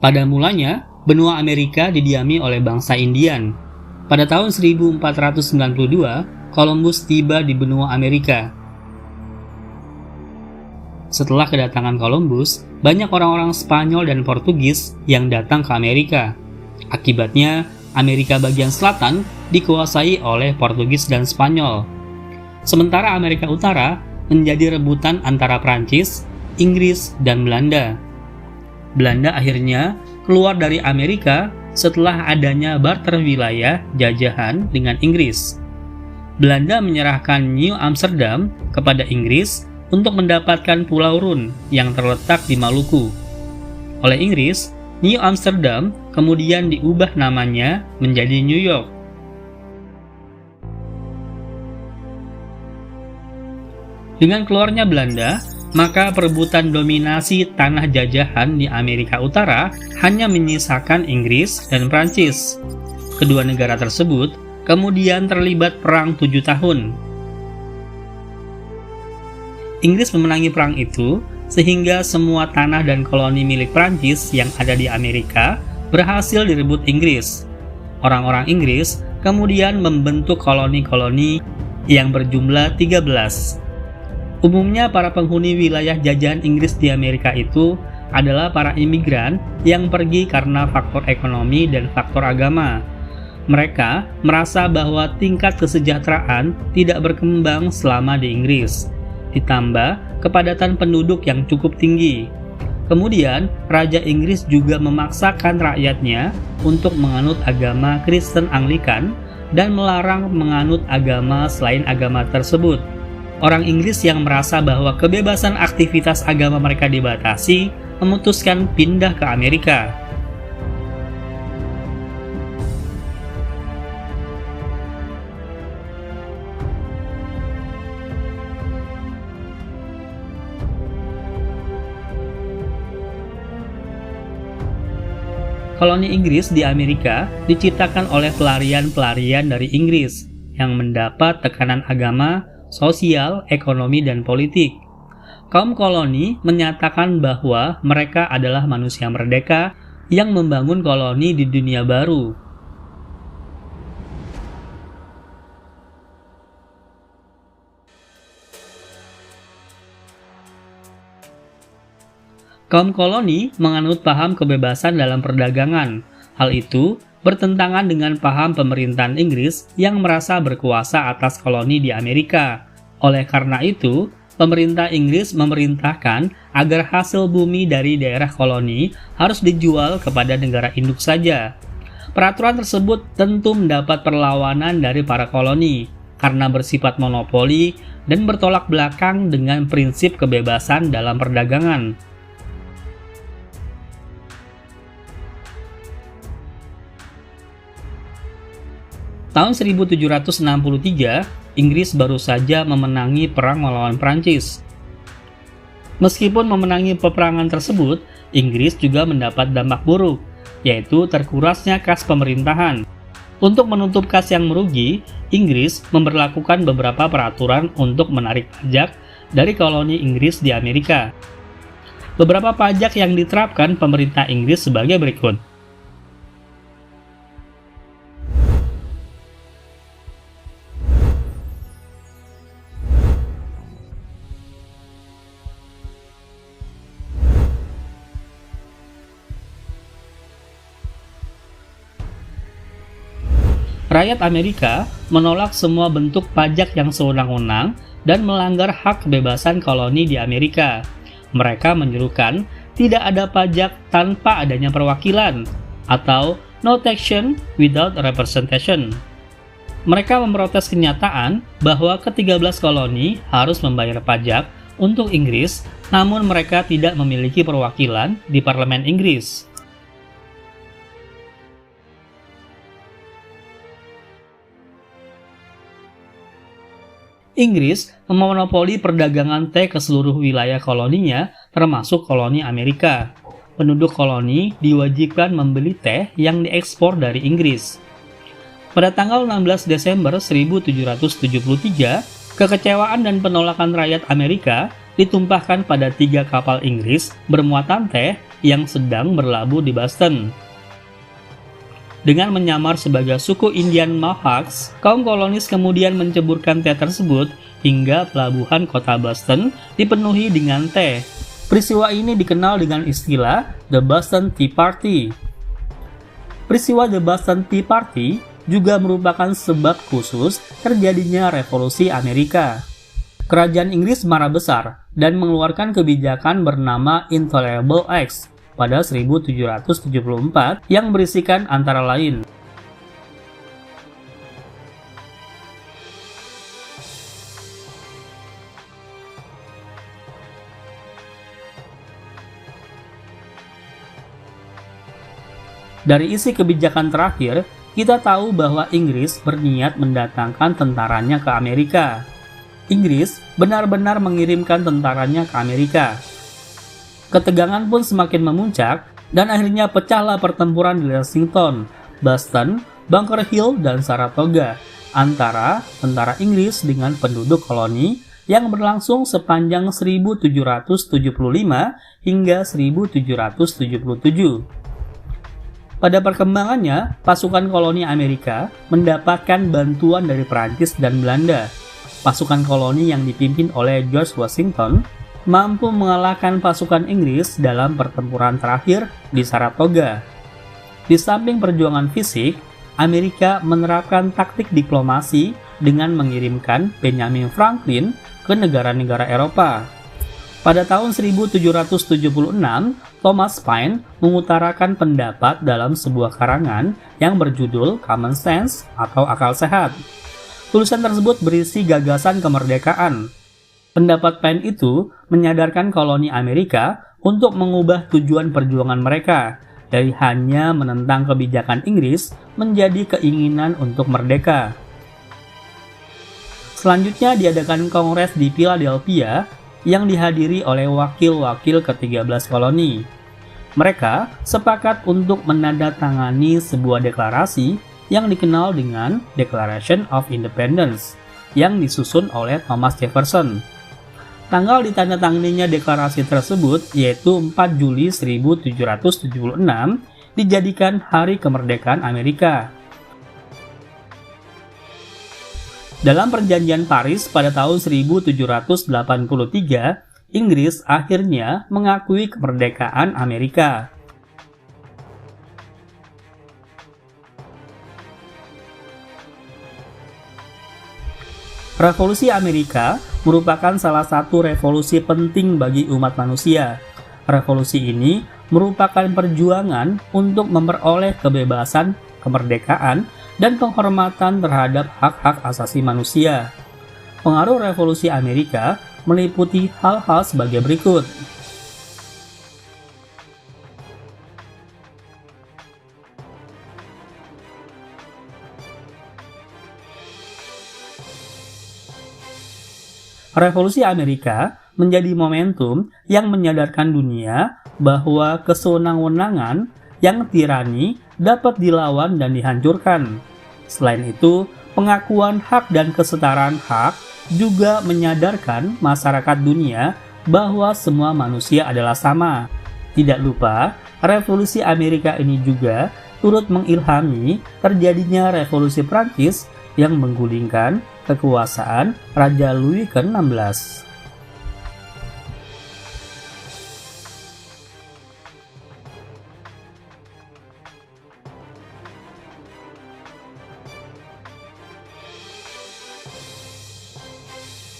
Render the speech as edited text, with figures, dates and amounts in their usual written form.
Pada mulanya, benua Amerika didiami oleh bangsa Indian. Pada tahun 1492, Columbus tiba di benua Amerika. Setelah kedatangan Columbus, banyak orang-orang Spanyol dan Portugis yang datang ke Amerika. Akibatnya, Amerika bagian selatan dikuasai oleh Portugis dan Spanyol. Sementara Amerika Utara menjadi rebutan antara Prancis, Inggris, dan Belanda. Belanda akhirnya keluar dari Amerika setelah adanya barter wilayah jajahan dengan Inggris. Belanda menyerahkan New Amsterdam kepada Inggris untuk mendapatkan Pulau Run yang terletak di Maluku. Oleh Inggris, New Amsterdam kemudian diubah namanya menjadi New York. Dengan keluarnya Belanda, maka perebutan dominasi tanah jajahan di Amerika Utara hanya menyisakan Inggris dan Prancis. Kedua negara tersebut kemudian terlibat perang 7 tahun. Inggris memenangi perang itu sehingga semua tanah dan koloni milik Prancis yang ada di Amerika berhasil direbut Inggris. Orang-orang Inggris kemudian membentuk koloni-koloni yang berjumlah 13. Umumnya para penghuni wilayah jajahan Inggris di Amerika itu adalah para imigran yang pergi karena faktor ekonomi dan faktor agama. Mereka merasa bahwa tingkat kesejahteraan tidak berkembang selama di Inggris, ditambah kepadatan penduduk yang cukup tinggi. Kemudian, Raja Inggris juga memaksakan rakyatnya untuk menganut agama Kristen Anglikan dan melarang menganut agama selain agama tersebut. Orang Inggris yang merasa bahwa kebebasan aktivitas agama mereka dibatasi, memutuskan pindah ke Amerika. Koloni Inggris di Amerika diciptakan oleh pelarian-pelarian dari Inggris yang mendapat tekanan agama, sosial, ekonomi, dan politik. Kaum koloni menyatakan bahwa mereka adalah manusia merdeka yang membangun koloni di dunia baru. Kaum koloni menganut paham kebebasan dalam perdagangan. Hal itu bertentangan dengan paham pemerintahan Inggris yang merasa berkuasa atas koloni di Amerika. Oleh karena itu, pemerintah Inggris memerintahkan agar hasil bumi dari daerah koloni harus dijual kepada negara induk saja. Peraturan tersebut tentu mendapat perlawanan dari para koloni karena bersifat monopoli dan bertolak belakang dengan prinsip kebebasan dalam perdagangan. Tahun 1763, Inggris baru saja memenangi perang melawan Prancis. Meskipun memenangi peperangan tersebut, Inggris juga mendapat dampak buruk, yaitu terkurasnya kas pemerintahan. Untuk menutup kas yang merugi, Inggris memberlakukan beberapa peraturan untuk menarik pajak dari koloni Inggris di Amerika. Beberapa pajak yang diterapkan pemerintah Inggris sebagai berikut. Rakyat Amerika menolak semua bentuk pajak yang sewenang-wenang dan melanggar hak kebebasan koloni di Amerika. Mereka menyerukan tidak ada pajak tanpa adanya perwakilan, atau no taxation without representation. Mereka memprotes kenyataan bahwa ke-13 koloni harus membayar pajak untuk Inggris, namun mereka tidak memiliki perwakilan di parlemen Inggris. Inggris memonopoli perdagangan teh ke seluruh wilayah koloninya, termasuk koloni Amerika. Penduduk koloni diwajibkan membeli teh yang diekspor dari Inggris. Pada tanggal 16 Desember 1773, kekecewaan dan penolakan rakyat Amerika ditumpahkan pada 3 kapal Inggris bermuatan teh yang sedang berlabuh di Boston. Dengan menyamar sebagai suku Indian Mohawks, kaum kolonis kemudian menceburkan teh tersebut hingga pelabuhan kota Boston dipenuhi dengan teh. Peristiwa ini dikenal dengan istilah The Boston Tea Party. Peristiwa The Boston Tea Party juga merupakan sebab khusus terjadinya Revolusi Amerika. Kerajaan Inggris marah besar dan mengeluarkan kebijakan bernama Intolerable Acts pada 1774 yang berisikan antara lain dari isi kebijakan terakhir, kita tahu bahwa Inggris berniat mendatangkan tentaranya ke Amerika. Inggris benar-benar mengirimkan tentaranya ke Amerika. Ketegangan pun semakin memuncak, dan akhirnya pecahlah pertempuran di Lexington, Boston, Bunker Hill, dan Saratoga antara tentara Inggris dengan penduduk koloni yang berlangsung sepanjang 1775 hingga 1777. Pada perkembangannya, pasukan koloni Amerika mendapatkan bantuan dari Prancis dan Belanda. Pasukan koloni yang dipimpin oleh George Washington mampu mengalahkan pasukan Inggris dalam pertempuran terakhir di Saratoga. Di samping perjuangan fisik, Amerika menerapkan taktik diplomasi dengan mengirimkan Benjamin Franklin ke negara-negara Eropa. Pada tahun 1776, Thomas Paine mengutarakan pendapat dalam sebuah karangan yang berjudul Common Sense atau Akal Sehat. Tulisan tersebut berisi gagasan kemerdekaan. Pendapat Paine itu menyadarkan koloni Amerika untuk mengubah tujuan perjuangan mereka dari hanya menentang kebijakan Inggris menjadi keinginan untuk merdeka. Selanjutnya diadakan kongres di Philadelphia yang dihadiri oleh wakil-wakil ke-13 koloni. Mereka sepakat untuk menandatangani sebuah deklarasi yang dikenal dengan Declaration of Independence yang disusun oleh Thomas Jefferson. Tanggal ditandatanganinya deklarasi tersebut yaitu 4 Juli 1776 dijadikan Hari Kemerdekaan Amerika. Dalam Perjanjian Paris pada tahun 1783, Inggris akhirnya mengakui kemerdekaan Amerika. Revolusi Amerika merupakan salah satu revolusi penting bagi umat manusia. Revolusi ini merupakan perjuangan untuk memperoleh kebebasan, kemerdekaan, dan penghormatan terhadap hak-hak asasi manusia. Pengaruh Revolusi Amerika meliputi hal-hal sebagai berikut. Revolusi Amerika menjadi momentum yang menyadarkan dunia bahwa kesewenang-wenangan yang tirani dapat dilawan dan dihancurkan. Selain itu, pengakuan hak dan kesetaraan hak juga menyadarkan masyarakat dunia bahwa semua manusia adalah sama. Tidak lupa, Revolusi Amerika ini juga turut mengilhami terjadinya Revolusi Prancis yang menggulingkan kekuasaan Raja Louis ke-16.